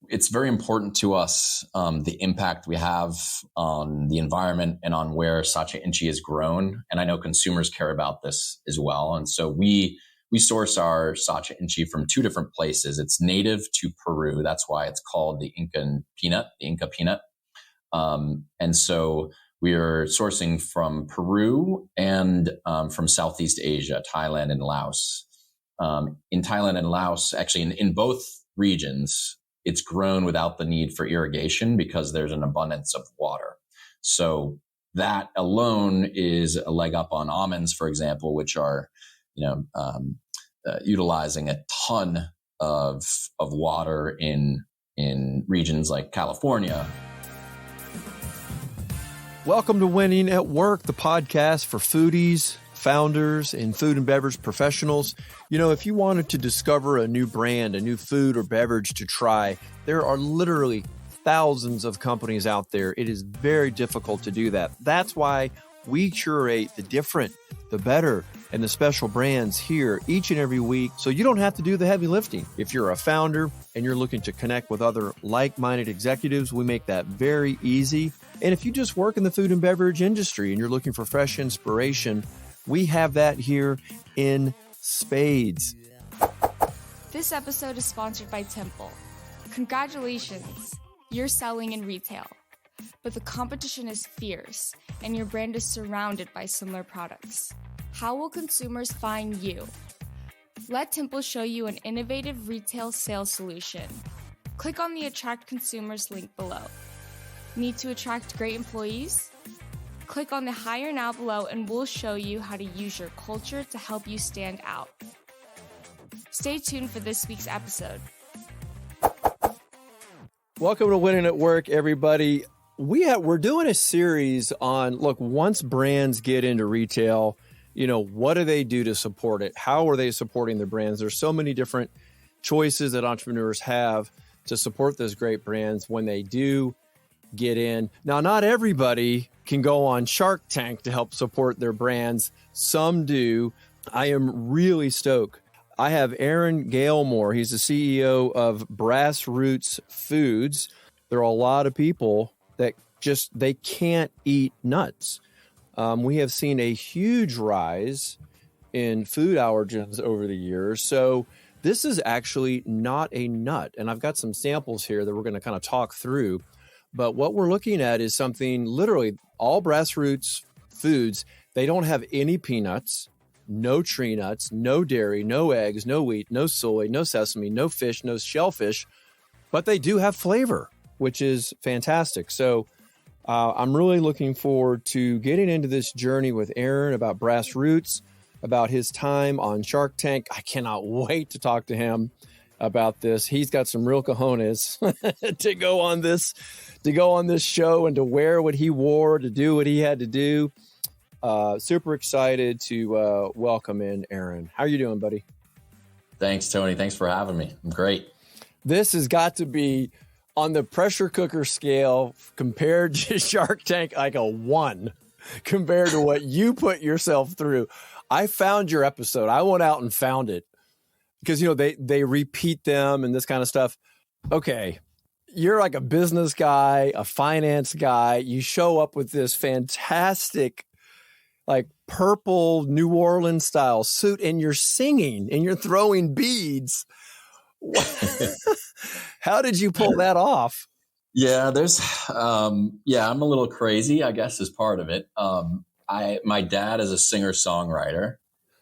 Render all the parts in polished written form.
it's very important to us, the impact we have on the environment and on where Sacha Inchi is grown. And I know consumers care about this as well. And so we source our Sacha Inchi from two different places. It's native to Peru. That's why it's called the Inca peanut. And so we are sourcing from Peru and from Southeast Asia, Thailand and Laos. In Thailand and Laos, actually in both regions, it's grown without the need for irrigation because there's an abundance of water. So that alone is a leg up on almonds, for example, which are, utilizing a ton of water in regions like California. Welcome to Winning at Work, the podcast for foodies, founders, and food and beverage professionals. If you wanted to discover a new brand, a new food or beverage to try, there are literally thousands of companies out there. It is very difficult to do that. That's why we curate the different, the better, and the special brands here each and every week, so you don't have to do the heavy lifting. If you're a founder and you're looking to connect with other like-minded executives, we make that very easy. And if you just work in the food and beverage industry and you're looking for fresh inspiration, we have that here in spades. This episode is sponsored by Temple. Congratulations, you're selling in retail, but the competition is fierce and your brand is surrounded by similar products. How will consumers find you? Let Temple show you an innovative retail sales solution. Click on the Attract Consumers link below. Need to attract great employees? Click on the Hire Now below and we'll show you how to use your culture to help you stand out. Stay tuned for this week's episode. Welcome to Winning at Work, everybody. We're doing a series on, once brands get into retail, what do they do to support it? How are they supporting their brands? There's so many different choices that entrepreneurs have to support those great brands when they do get in. Now, not everybody can go on Shark Tank to help support their brands. Some do. I am really stoked. I have Aaron Gailmor. He's the CEO of Roots Foods. There are a lot of people that they can't eat nuts. We have seen a huge rise in food allergens over the years. So this is actually not a nut. And I've got some samples here that we're going to kind of talk through. But what we're looking at is something literally all Roots foods. They don't have any peanuts, no tree nuts, no dairy, no eggs, no wheat, no soy, no sesame, no fish, no shellfish. But they do have flavor, which is fantastic. So I'm really looking forward to getting into this journey with Aaron about Roots, about his time on Shark Tank. I cannot wait to talk to him about this. He's got some real cojones to go on this show and to wear what he wore, to do what he had to do. Super excited to welcome in Aaron. How are you doing, buddy? Thanks, Tony. Thanks for having me. I'm great. This has got to be on the pressure cooker scale compared to Shark Tank, like a 1 compared to what you put yourself through. I found your episode. I went out and found it because, they repeat them and this kind of stuff. Okay. You're like a business guy, a finance guy. You show up with this fantastic, purple New Orleans style suit and you're singing and you're throwing beads. How did you pull that off? Yeah, I'm a little crazy, I guess, is part of it. My dad is a singer-songwriter.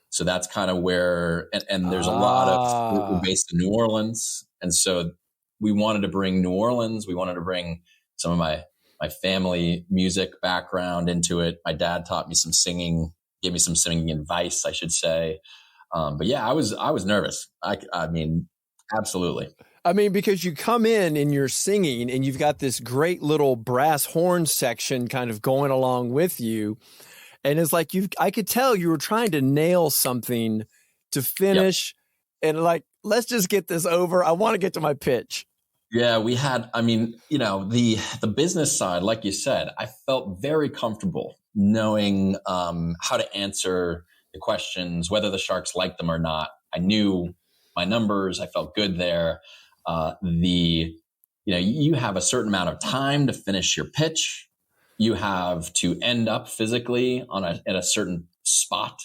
So that's kind of where, and there's a lot of, we're based in New Orleans. And so we wanted to bring New Orleans. We wanted to bring some of my family music background into it. My dad taught me some singing, gave me some singing advice, I should say. But yeah, I was nervous. I mean, absolutely. I mean, because you come in and you're singing and you've got this great little brass horn section kind of going along with you. And it's like I could tell you were trying to nail something to finish. Yep. And let's just get this over. I want to get to my pitch. Yeah, we had, the business side, like you said, I felt very comfortable knowing how to answer the questions, whether the Sharks liked them or not. I knew my numbers. I felt good there. The you have a certain amount of time to finish your pitch. You have to end up physically at a certain spot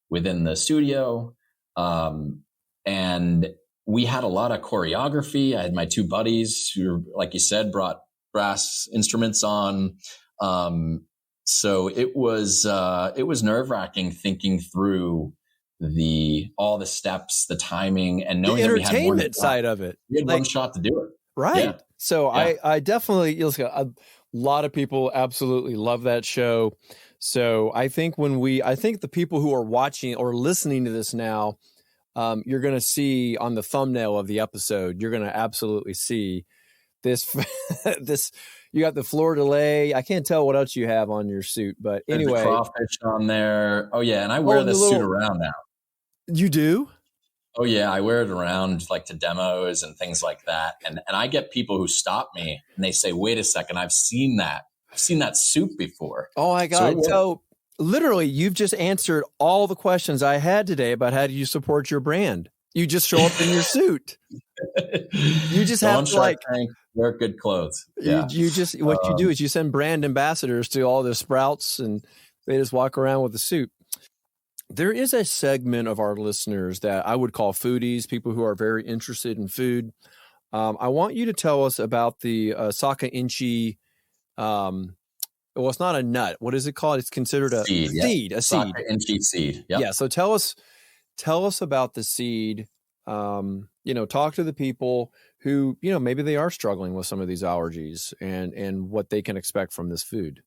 within the studio. And we had a lot of choreography. I had my two buddies who, like you said, brought brass instruments on. So it was nerve-wracking thinking through all the steps, the timing, and knowing the that we had entertainment side of it. We had one shot to do it. Right. Yeah. So I definitely, a lot of people absolutely love that show. So I think the people who are watching or listening to this now, you're going to see on the thumbnail of the episode, you're going to absolutely see this, you got the fleur de lis. I can't tell what else you have on your suit, but anyway. There's the crawfish on there. Oh yeah. And I wear this suit around now. You do? Oh yeah. I wear it around like to demos and things like that. And I get people who stop me and they say, wait a second, I've seen that suit before. Oh my God. So literally you've just answered all the questions I had today about how do you support your brand. You just show up in your suit. You just have to wear good clothes. Yeah. You just, what you do is you send brand ambassadors to all the Sprouts and they just walk around with a suit. There is a segment of our listeners that I would call foodies, people who are very interested in food. I want you to tell us about the Sacha Inchi. Well, it's not a nut. What is it called? It's considered a seed. A seed. Sacha Inchi Seed. Yep. Yeah. So tell us about the seed. Talk to the people who, maybe they are struggling with some of these allergies and what they can expect from this food.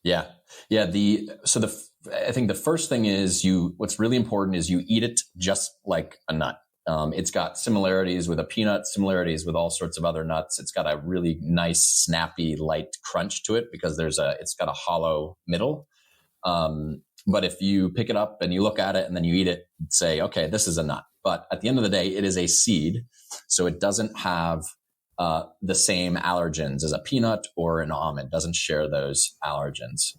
Yeah. Yeah. I think the first thing is what's really important is you eat it just like a nut. It's got similarities with a peanut, similarities with all sorts of other nuts. It's got a really nice, snappy, light crunch to it because it's got a hollow middle. But if you pick it up and you look at it and then you eat it, say, okay, this is a nut. But at the end of the day, it is a seed. So it doesn't have the same allergens as a peanut or an almond. Doesn't share those allergens.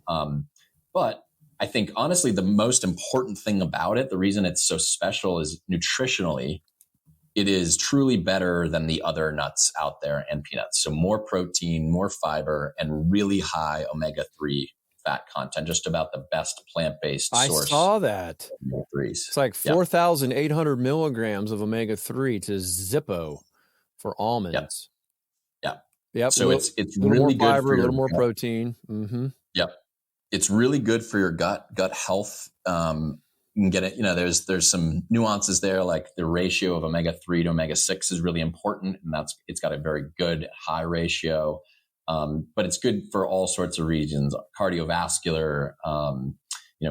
But I think, honestly, the most important thing about it, the reason it's so special is nutritionally, it is truly better than the other nuts out there and peanuts. So more protein, more fiber, and really high omega-3 fat content, just about the best plant-based source. I saw that. Omega-3s. It's like 4,800 milligrams of omega-3 to Zippo for almonds. Yep. So it's more really good fiber, for a little more protein. Mm-hmm. Yep. It's really good for your gut health. You can get it, there's some nuances there, like the ratio of omega-3 to omega-6 is really important. And it's got a very good high ratio. But it's good for all sorts of regions, cardiovascular,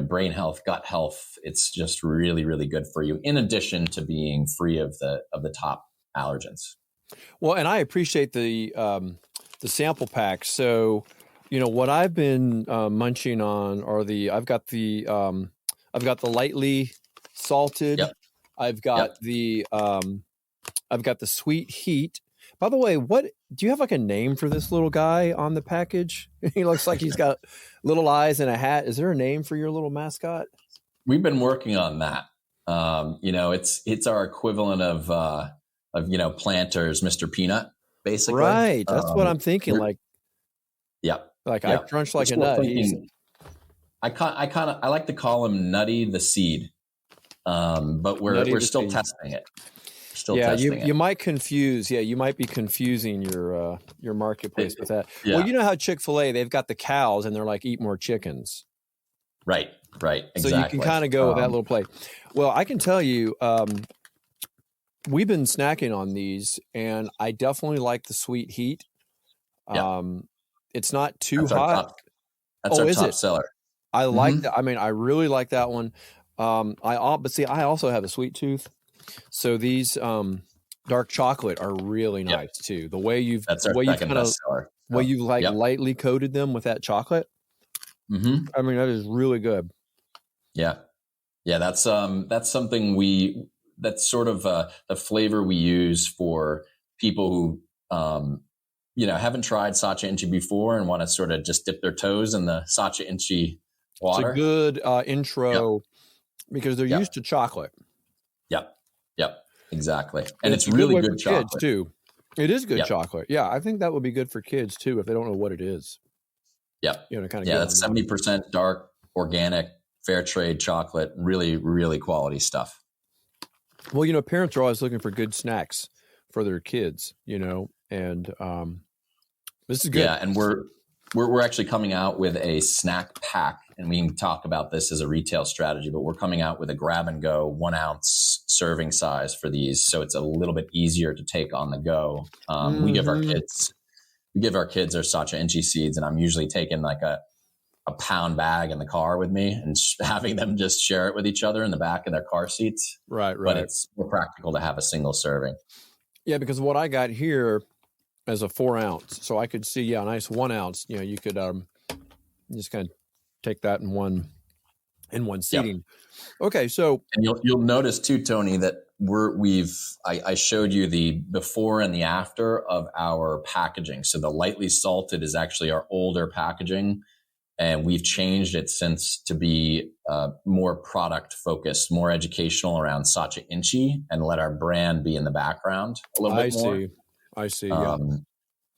brain health, gut health. It's just really, really good for you, in addition to being free of the top allergens. Well, and I appreciate the sample pack. So, what I've been munching on are I've got the lightly salted. Yep. I've got the sweet heat. By the way, do you have like a name for this little guy on the package? He looks like he's got little eyes and a hat. Is there a name for your little mascot? We've been working on that. It's our equivalent of Planters, Mr. Peanut, basically. Right. That's what I'm thinking. Like I crunch like a nut. I like to call him Nutty the Seed. But we're still testing it. You might confuse. Yeah, you might be confusing your marketplace with that. Yeah. Well, you know how Chick-fil-A, they've got the cows and they're like, eat more chickens. Right. Exactly. So you can kind of go with that little play. Well, I can tell you, we've been snacking on these and I definitely like the sweet heat. It's not too hot. That's our top seller. I like that. I mean, I really like that one. I also have a sweet tooth. So these dark chocolate are really nice too. The way you've lightly coated them with that chocolate. Mm-hmm. I mean, that is really good. Yeah. That's something that's sort of the flavor we use for people who haven't tried Sacha Inchi before and want to sort of just dip their toes in the Sacha Inchi water. It's a good intro because they're used to chocolate. Yep, exactly. And it's really good chocolate too. It is good Yep. chocolate. Yeah, I think that would be good for kids too if they don't know what it is. Yep. You know, kind of Yeah, that's 70% dark, organic, fair trade chocolate. Really, really quality stuff. Well, you know, parents are always looking for good snacks for their kids, you know, and this is good. Yeah, and we're actually coming out with a snack pack, and we can talk about this as a retail strategy, but we're coming out with a grab and go 1 ounce serving size for these. So it's a little bit easier to take on the go. We give our kids our Sacha Inchi seeds, and I'm usually taking like a pound bag in the car with me and having them just share it with each other in the back of their car seats. Right. But it's more practical to have a single serving. Yeah, because what I got here as a 4 ounce, so I could see, a nice 1 ounce. You know, you could just kind of take that in one seating. Yep. Okay, so and you'll notice too, Tony, that I showed you the before and the after of our packaging. So the lightly salted is actually our older packaging, and we've changed it since to be more product focused, more educational around Sacha Inchi, and let our brand be in the background a little bit more. I see. Yeah.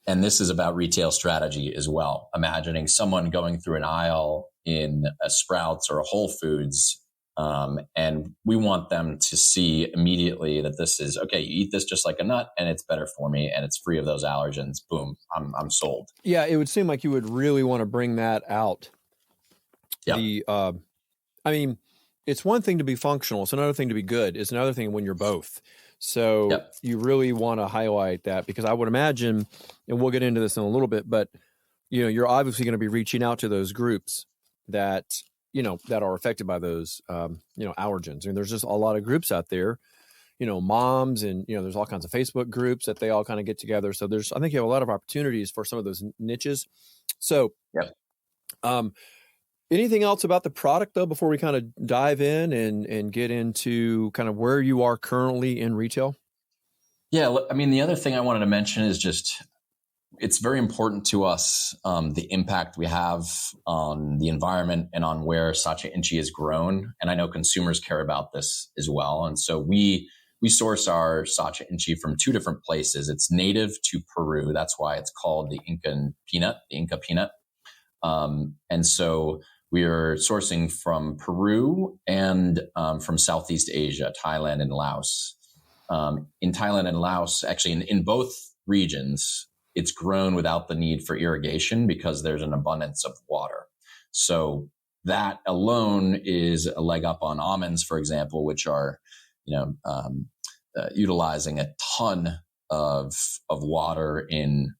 And this is about retail strategy as well. Imagining someone going through an aisle in a Sprouts or a Whole Foods, and we want them to see immediately that this is okay. You eat this just like a nut, and it's better for me, and it's free of those allergens. Boom, I'm sold. Yeah, it would seem like you would really want to bring that out. Yeah. I mean, it's one thing to be functional. It's another thing to be good. It's another thing when you're both. So you really want to highlight that, because I would imagine, and we'll get into this in a little bit, but you know, you're obviously going to be reaching out to those groups that, you know, that are affected by those, allergens. I mean, there's just a lot of groups out there, you know, moms, and, you know, there's all kinds of Facebook groups that they all kind of get together. So I think you have a lot of opportunities for some of those niches. So, anything else about the product though, before we kind of dive in and get into kind of where you are currently in retail? Yeah. I mean, the other thing I wanted to mention is just, it's very important to us, the impact we have on the environment and on where Sacha Inchi has grown. And I know consumers care about this as well. And so we source our Sacha Inchi from 2 different places. It's native to Peru. That's why it's called the Inca peanut. And so we are sourcing from Peru and from Southeast Asia, Thailand and Laos. In Thailand and Laos, actually in both regions, it's grown without the need for irrigation because there's an abundance of water. So that alone is a leg up on almonds, for example, which are, utilizing a ton of water in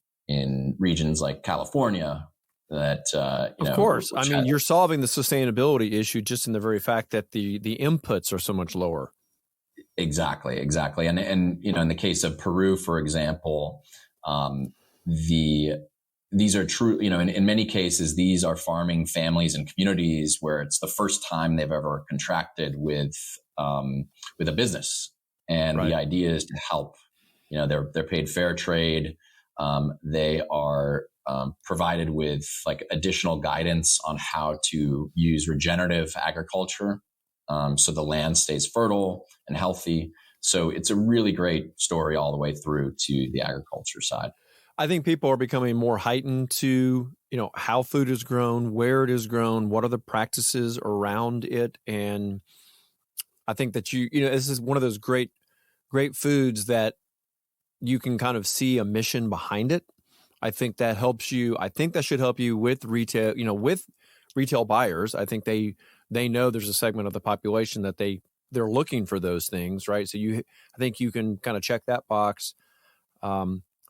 regions like California. That of course, I mean, you're solving the sustainability issue just in the very fact that the inputs are so much lower. Exactly, and in the case of Peru, for example, these are true. In many cases, these are farming families and communities where it's the first time they've ever contracted with a business, and the idea is to help. They're paid fair trade. They are provided with like additional guidance on how to use regenerative agriculture, so the land stays fertile and healthy. So it's a really great story all the way through to the agriculture side. I think people are becoming more heightened to, how food is grown, where it is grown, what are the practices around it. And I think that this is one of those great foods that you can kind of see a mission behind it. I think that helps you. I think that should help you with retail, with retail buyers. I think they know there's a segment of the population that they're looking for those things, right? So I think you can kind of check that box.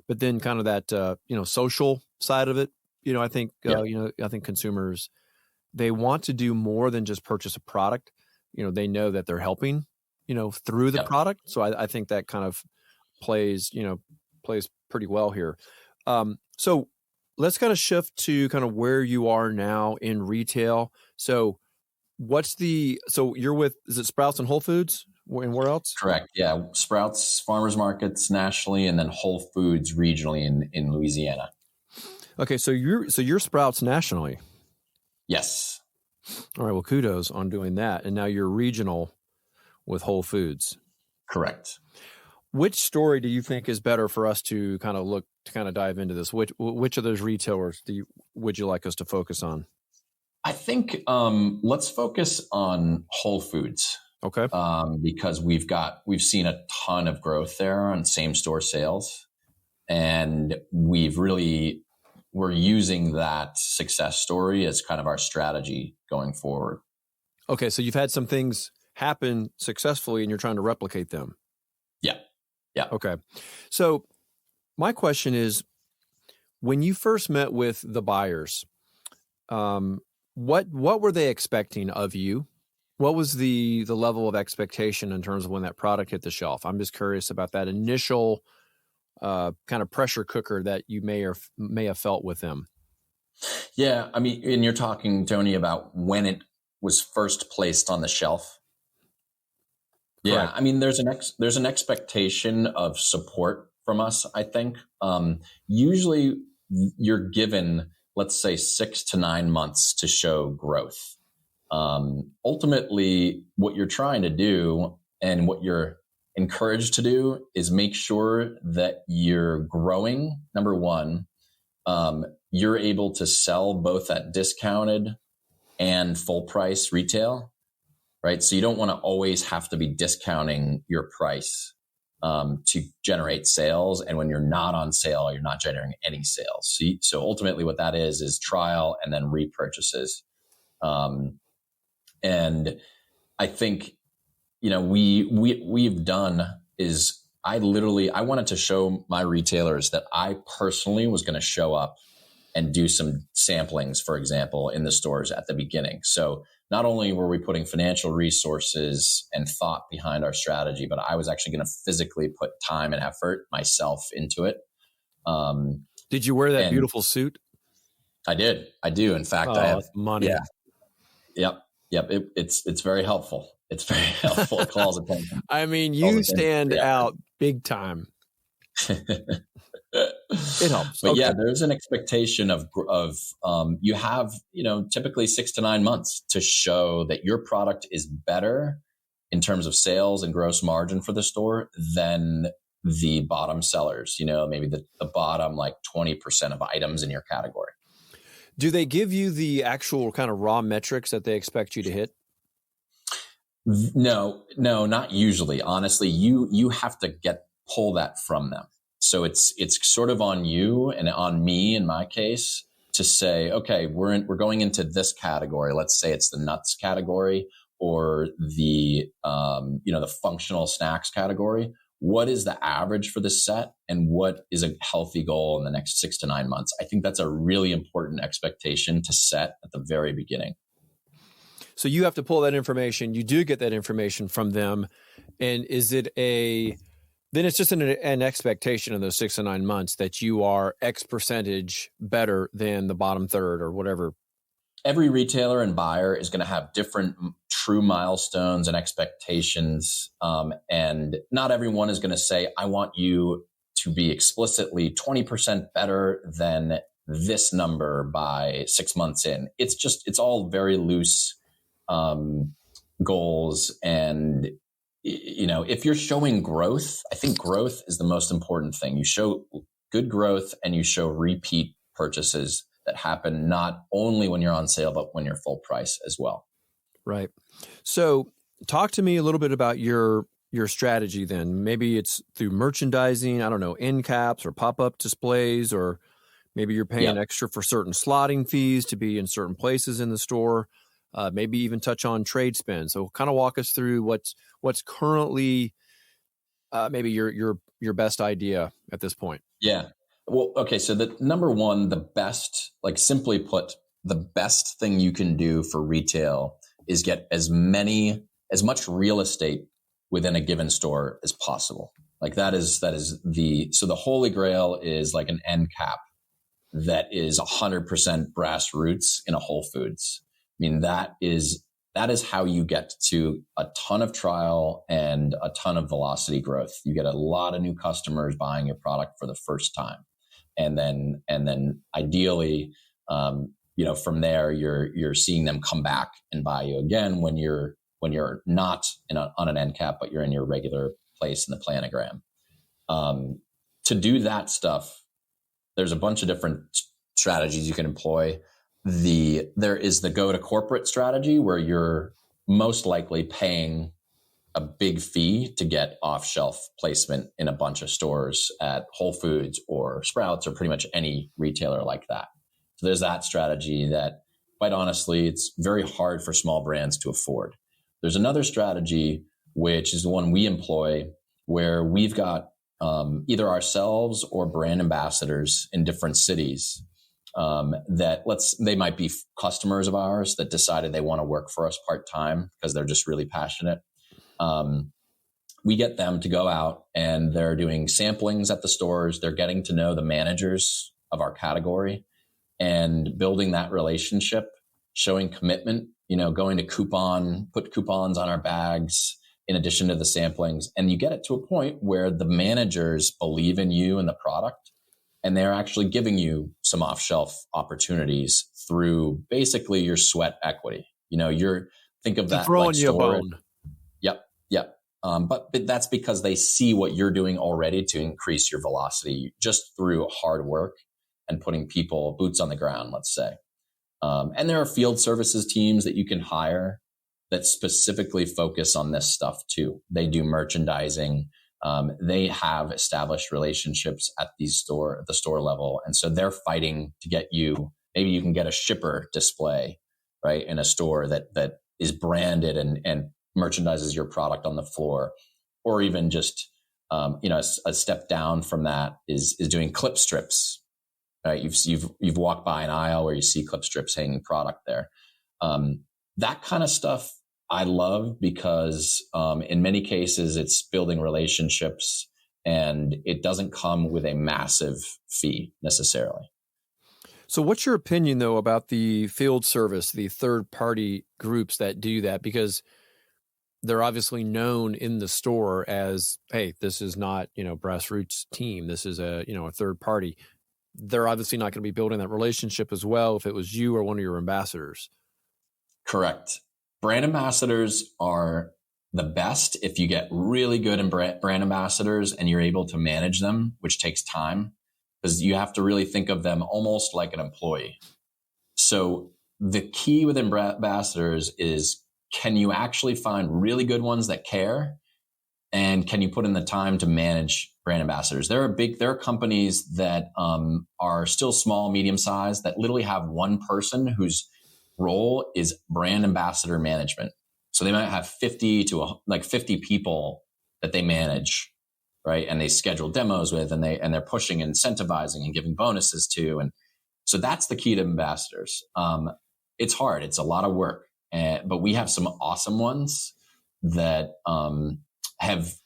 But then kind of that, social side of it, I think, I think consumers, they want to do more than just purchase a product. They know that they're helping, through the product. So I think that kind of plays pretty well here. So let's kind of shift to kind of where you are now in retail. So you're with, is it Sprouts and Whole Foods? And where else? Correct. Yeah. Sprouts farmers markets nationally, and then Whole Foods regionally in Louisiana. Okay. So you're Sprouts nationally. Yes. All right. Well, kudos on doing that. And now you're regional with Whole Foods. Correct. Which story do you think is better for us to kind of dive into this? Which of those retailers would you like us to focus on? I think let's focus on Whole Foods. Okay. Because we've seen a ton of growth there on same store sales, and we're using that success story as kind of our strategy going forward. Okay, so you've had some things happen successfully, and you're trying to replicate them. Yeah. Okay, so my question is, when you first met with the buyers, what were they expecting of you? What was the level of expectation in terms of when that product hit the shelf? I'm just curious about that initial kind of pressure cooker that you may have felt with them. Yeah, I mean, and you're talking, Tony, about when it was first placed on the shelf. Yeah, Correct. I mean, there's an expectation of support from us, I think. Usually you're given, let's say, 6 to 9 months to show growth. Ultimately, what you're trying to do and what you're encouraged to do is make sure that you're growing. Number one, you're able to sell both at discounted and full price retail, right? So you don't want to always have to be discounting your price to generate sales. And when you're not on sale, you're not generating any sales. So ultimately what that is trial and then repurchases. And I think, we've done is I wanted to show my retailers that I personally was going to show up and do some samplings, for example, in the stores at the beginning. So not only were we putting financial resources and thought behind our strategy, but I was actually going to physically put time and effort myself into it. Did you wear that beautiful suit? I did. I do. In fact, I have money. Yeah. Yep. It's very helpful. It's very helpful. It calls attention. I mean, you stand out big time. It helps. But yeah, there's an expectation of you have, typically 6 to 9 months to show that your product is better in terms of sales and gross margin for the store than the bottom sellers, maybe the bottom like 20% of items in your category. Do they give you the actual kind of raw metrics that they expect you to hit? No, not usually. Honestly, you have to pull that from them. So it's sort of on you and on me in my case to say, okay, we're going into this category. Let's say it's the nuts category or the the functional snacks category. What is the average for the set and what is a healthy goal in the next 6 to 9 months? I think that's a really important expectation to set at the very beginning. So you have to pull that information. You do get that information from them. And is it then it's just an expectation in those 6 to 9 months that you are X percentage better than the bottom third or whatever? Every retailer and buyer is going to have different true milestones and expectations. And not everyone is going to say, I want you to be explicitly 20% better than this number by 6 months in. It's all very loose goals. And, if you're showing growth, I think growth is the most important thing. You show good growth and you show repeat purchases that happen not only when you're on sale, but when you're full price as well. Right. So talk to me a little bit about your strategy then. Maybe it's through merchandising, I don't know, end caps or pop-up displays, or maybe you're paying extra for certain slotting fees to be in certain places in the store. Maybe even touch on trade spend. So kind of walk us through what's currently maybe your best idea at this point. Yeah. Well, okay. So the number one, the best, like simply put, the best thing you can do for retail is get as much real estate within a given store as possible. Like that is so the Holy Grail is like an end cap that is 100% brass roots in a Whole Foods. I mean, that is how you get to a ton of trial and a ton of velocity growth. You get a lot of new customers buying your product for the first time. And then ideally, from there, you're seeing them come back and buy you again when you're not on an end cap, but you're in your regular place in the planogram. To do that stuff, there's a bunch of different strategies you can employ. There is the go to corporate strategy, where you're most likely paying a big fee to get off shelf placement in a bunch of stores at Whole Foods or Sprouts or pretty much any retailer like that. So there's that strategy that, quite honestly, it's very hard for small brands to afford. There's another strategy, which is the one we employ, where we've got either ourselves or brand ambassadors in different cities they might be customers of ours that decided they want to work for us part-time because they're just really passionate. We get them to go out and they're doing samplings at the stores. They're getting to know the managers of our category and building that relationship, showing commitment, going to put coupons on our bags in addition to the samplings. And you get it to a point where the managers believe in you and the product, and they're actually giving you some off-shelf opportunities through basically your sweat equity. Think of that throwing like you a bone. Yep. But that's because they see what you're doing already to increase your velocity just through hard work and putting boots on the ground, let's say. And there are field services teams that you can hire that specifically focus on this stuff too. They do merchandising. They have established relationships at the store level. And so they're fighting to get you, maybe you can get a shipper display, right, in a store that is branded and merchandises your product on the floor, or even just, a step down from that is doing clip strips, right? You've walked by an aisle where you see clip strips hanging product there. That kind of stuff I love because in many cases it's building relationships and it doesn't come with a massive fee necessarily. So what's your opinion though about the field service, the third party groups that do that? Because they're obviously known in the store as, hey, this is not, Grassroots team. This is a third party. They're obviously not going to be building that relationship as well if it was you or one of your ambassadors. Correct. Brand ambassadors are the best if you get really good brand ambassadors and you're able to manage them, which takes time because you have to really think of them almost like an employee. So the key with ambassadors is, can you actually find really good ones that care? And can you put in the time to manage brand ambassadors? There are companies that are still small, medium sized that literally have one person whose role is brand ambassador management. So they might have 50 people that they manage, right? And they schedule demos with, and they're pushing and incentivizing and giving bonuses to. And so that's the key to ambassadors. It's hard. It's a lot of work, but we have some awesome ones that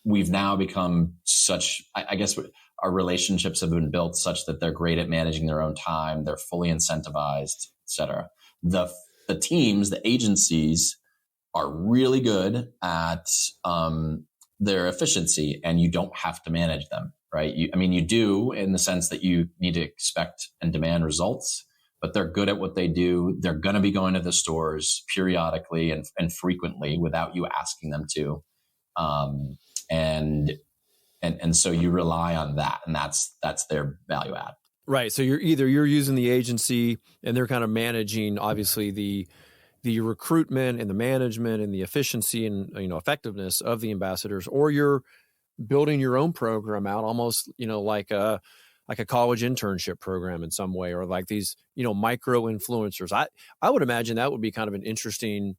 we've now become such, I guess our relationships have been built such that they're great at managing their own time. They're fully incentivized, et cetera. The teams, the agencies are really good at their efficiency, and you don't have to manage them, right? You do in the sense that you need to expect and demand results, but they're good at what they do. They're going to be going to the stores periodically and frequently without you asking them to. And so you rely on that, and that's their value add. Right. So you're using the agency and they're kind of managing obviously the recruitment and the management and the efficiency and effectiveness of the ambassadors, or you're building your own program out almost like a college internship program in some way, or like these micro influencers. I would imagine that would be kind of an interesting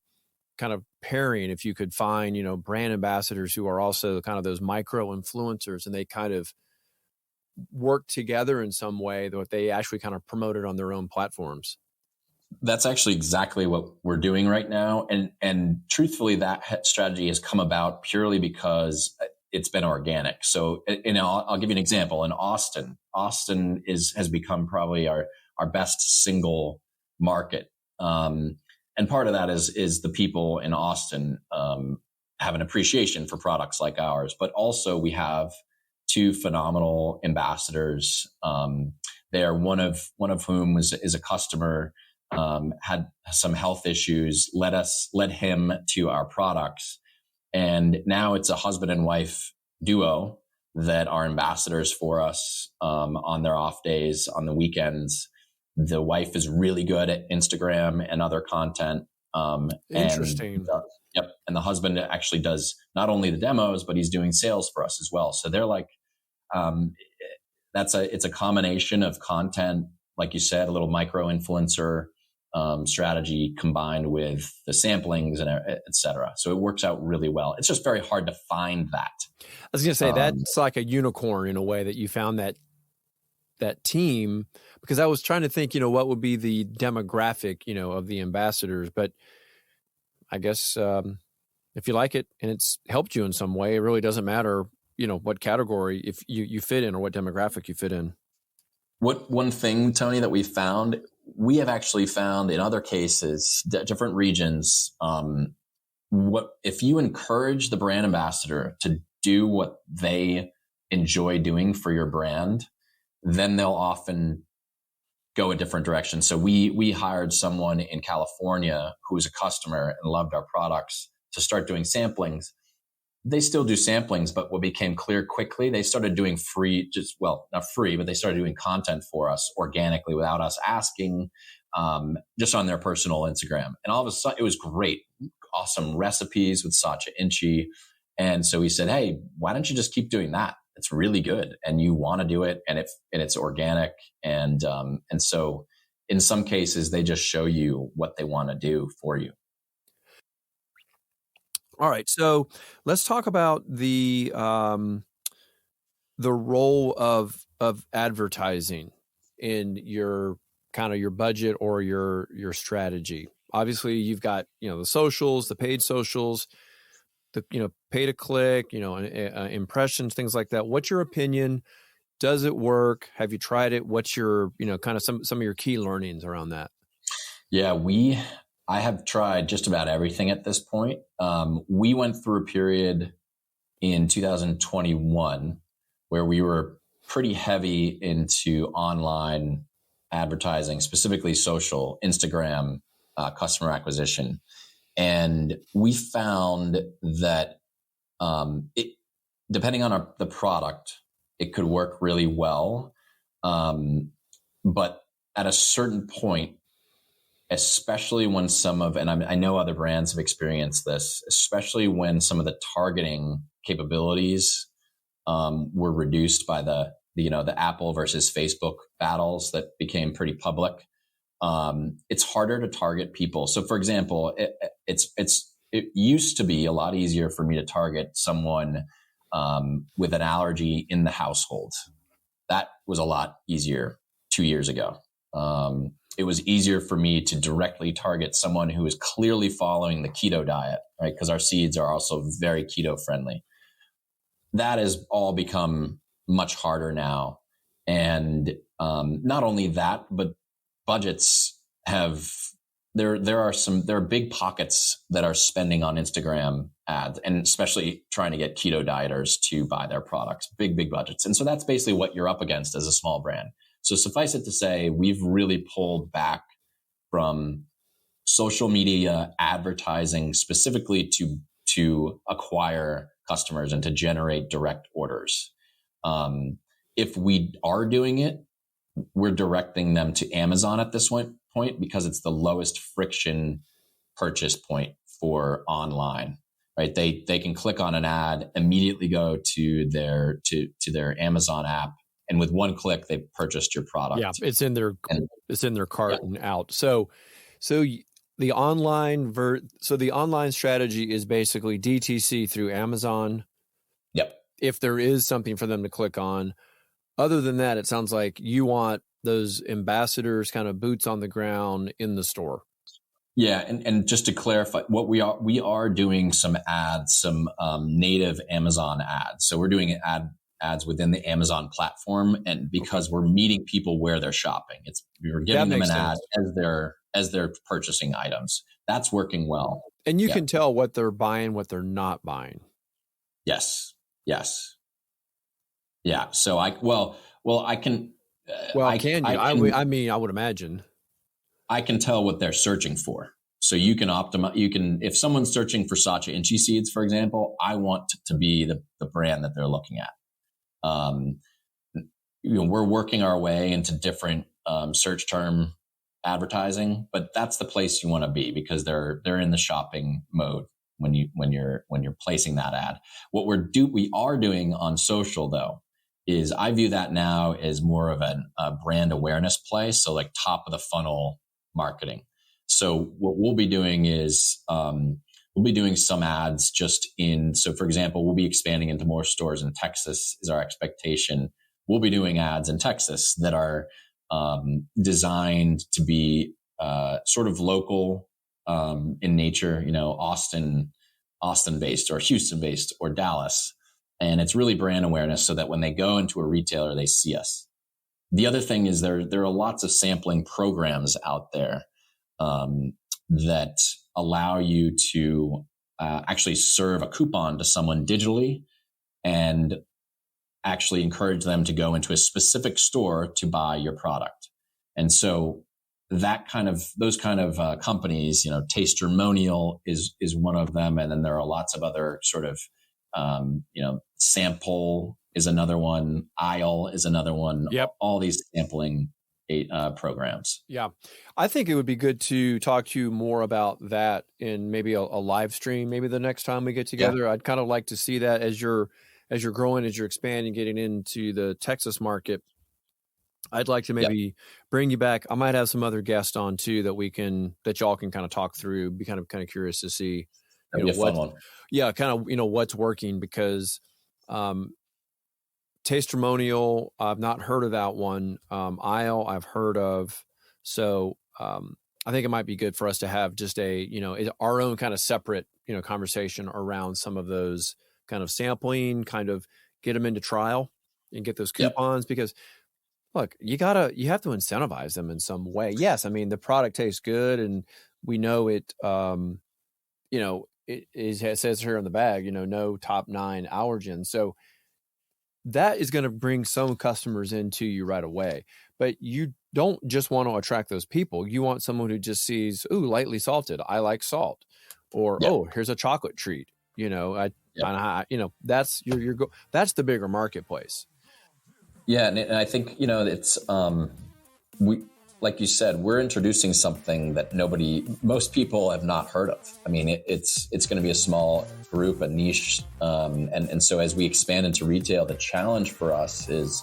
kind of pairing if you could find brand ambassadors who are also kind of those micro influencers, and they kind of work together in some way that they actually kind of promote it on their own platforms. That's actually exactly what we're doing right now. And truthfully, that strategy has come about purely because it's been organic. So, I'll give you an example. In Austin has become probably our best single market. And part of that is the people in Austin have an appreciation for products like ours, but also we have two phenomenal ambassadors. They're one of whom is a customer, had some health issues, led him to our products. And now it's a husband and wife duo that are ambassadors for us on their off days, on the weekends. The wife is really good at Instagram and other content. Interesting. And the husband actually does not only the demos, but he's doing sales for us as well. So they're like, it's a combination of content, like you said, a little micro influencer strategy combined with the samplings and et cetera. So it works out really well. It's just very hard to find that. I was going to say that's like a unicorn in a way, that you found that team, because I was trying to think, what would be the demographic, of the ambassadors, but I guess if you like it and it's helped you in some way, it really doesn't matter, what category if you fit in or what demographic you fit in. One thing, Tony, that we have actually found in other cases, different regions, if you encourage the brand ambassador to do what they enjoy doing for your brand, then they'll often go a different direction. So we hired someone in California who was a customer and loved our products to start doing samplings. They still do samplings, but what became clear quickly, they started doing not free, but they started doing content for us organically without us asking, just on their personal Instagram. And all of a sudden, it was great, awesome recipes with Sacha Inchi. And so we said, hey, why don't you just keep doing that? It's really good, and you want to do it, and it's organic. And so in some cases, they just show you what they want to do for you. All right, so let's talk about the role of advertising in your kind of your budget or your strategy. Obviously, you've got the socials, the paid socials, the pay to click, impressions, things like that. What's your opinion? Does it work? Have you tried it? What's your kind of some of your key learnings around that? Yeah, I have tried just about everything at this point. We went through a period in 2021 where we were pretty heavy into online advertising, specifically social, Instagram, customer acquisition. And we found that depending on the product, it could work really well. But at a certain point, especially when I know other brands have experienced this, especially when some of the targeting capabilities were reduced by the Apple versus Facebook battles that became pretty public. It's harder to target people. So, for example, it used to be a lot easier for me to target someone with an allergy in the household. That was a lot easier 2 years ago. It was easier for me to directly target someone who is clearly following the keto diet, right? Because our seeds are also very keto friendly. That has all become much harder now. And not only that, but budgets there are big pockets that are spending on Instagram ads, and especially trying to get keto dieters to buy their products, big budgets. And so that's basically what you're up against as a small brand. So suffice it to say, we've really pulled back from social media advertising specifically to acquire customers and to generate direct orders. If we are doing it, we're directing them to Amazon at this point because it's the lowest friction purchase point for online, right? They can click on an ad, immediately go to their Amazon app, and with one click, they've purchased your product. Yeah, it's in their cart and out. So the online strategy is basically DTC through Amazon. Yep. If there is something for them to click on. Other than that, it sounds like you want those ambassadors, kind of boots on the ground in the store. Yeah, and just to clarify, what we are doing some ads, some native Amazon ads. So we're doing ads within the Amazon platform, and because we're meeting people where they're shopping, we're giving them an ad as they're purchasing items. That's working well, and you can tell what they're buying, what they're not buying. Yes. Yeah. So I can. Can you? I would imagine. I can tell what they're searching for. So you can optimize. If someone's searching for Sacha Inchi Seeds, for example, I want to be the brand that they're looking at. We're working our way into different search term advertising, but that's the place you want to be because they're in the shopping mode when you're placing that ad. What we are doing on social though is I view that now as more of a brand awareness play. So like top of the funnel marketing. So what we'll be doing is we'll be doing some ads so for example, we'll be expanding into more stores in Texas is our expectation. We'll be doing ads in Texas that are designed to be sort of local in nature, Austin based or Houston based or Dallas. And it's really brand awareness so that when they go into a retailer, they see us. The other thing is there are lots of sampling programs out there that allow you to actually serve a coupon to someone digitally and actually encourage them to go into a specific store to buy your product. And so those kind of companies, Tastermonial is one of them. And then there are lots of other sort of, Sample is another one. Aisle is another one. Yep. All these sampling programs. Yeah. I think it would be good to talk to you more about that in maybe a live stream, maybe the next time we get together. Yeah. I'd kind of like to see that as you're growing, as you're expanding, getting into the Texas market. I'd like to maybe bring you back. I might have some other guests on too that y'all can kind of talk through. Be kind of curious to see That'd be a fun one. Yeah, kind of what's working because Tastermonial, I've not heard of that one. Aisle, I've heard of. So I think it might be good for us to have just our own kind of separate conversation around some of those kind of sampling, kind of get them into trial and get those coupons because. Look, you have to incentivize them in some way. Yes, I mean the product tastes good, and we know it. It says here on the bag, no top 9 allergens. So that is going to bring some customers into you right away. But you don't just want to attract those people. You want someone who just sees, ooh, lightly salted. I like salt, or oh, here's a chocolate treat. That's that's the bigger marketplace. Yeah, and I think it's we, like you said, we're introducing something that most people have not heard of. I mean, it's going to be a small group, a niche, and so as we expand into retail, the challenge for us is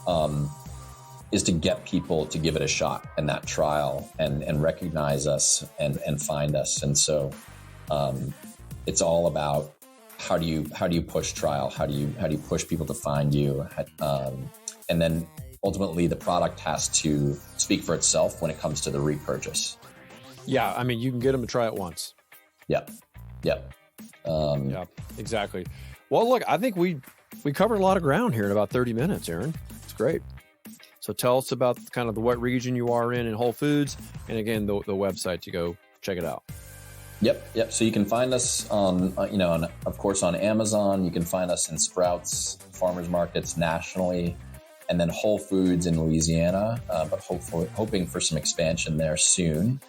to get people to give it a shot in that trial and recognize us and find us, and so it's all about. How do you push trial? How do you push people to find you? And then ultimately the product has to speak for itself when it comes to the repurchase. Yeah. I mean, you can get them to try it once. Yep. Yeah, exactly. Well, look, I think we covered a lot of ground here in about 30 minutes, Aaron. It's great. So tell us about kind of what region you are in Whole Foods. And again, the website to go check it out. Yep. So you can find us on of course on Amazon. You can find us in Sprouts, farmers markets nationally, and then Whole Foods in Louisiana. But hoping for some expansion there soon.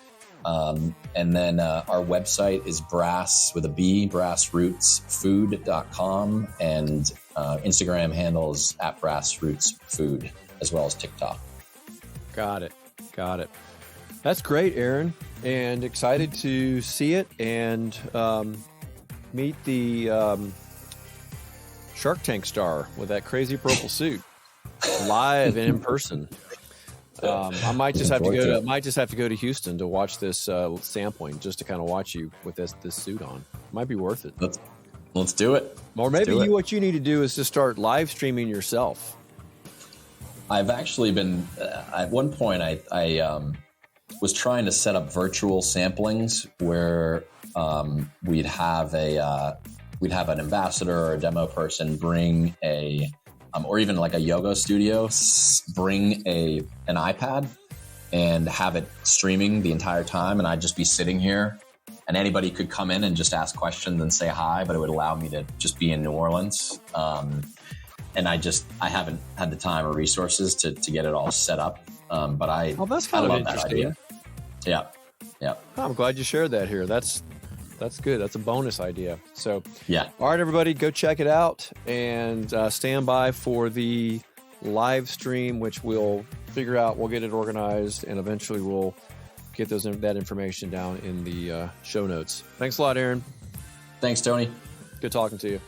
And then our website is brassrootsfood.com, and Instagram handle is @brassrootsfood, as well as TikTok. Got it. That's great, Aaron, and excited to see it and meet the Shark Tank star with that crazy purple suit live and in person. I might just have to go to Houston to watch this sampling, just to kind of watch you with this suit on. Might be worth it. Let's do it. Or maybe what you need to do is to start live streaming yourself. I've actually been at one point. I was trying to set up virtual samplings where we'd have an ambassador or a demo person bring or even like a yoga studio, bring an iPad and have it streaming the entire time. And I'd just be sitting here and anybody could come in and just ask questions and say hi, but it would allow me to just be in New Orleans. And I haven't had the time or resources to get it all set up. But that's kind of love interesting. that idea. Yeah. I'm glad you shared that here. That's That's good. That's a bonus idea. So, yeah. All right, everybody, go check it out and stand by for the live stream, which we'll figure out. We'll get it organized, and eventually we'll get that information down in the show notes. Thanks a lot, Aaron. Thanks, Tony. Good talking to you.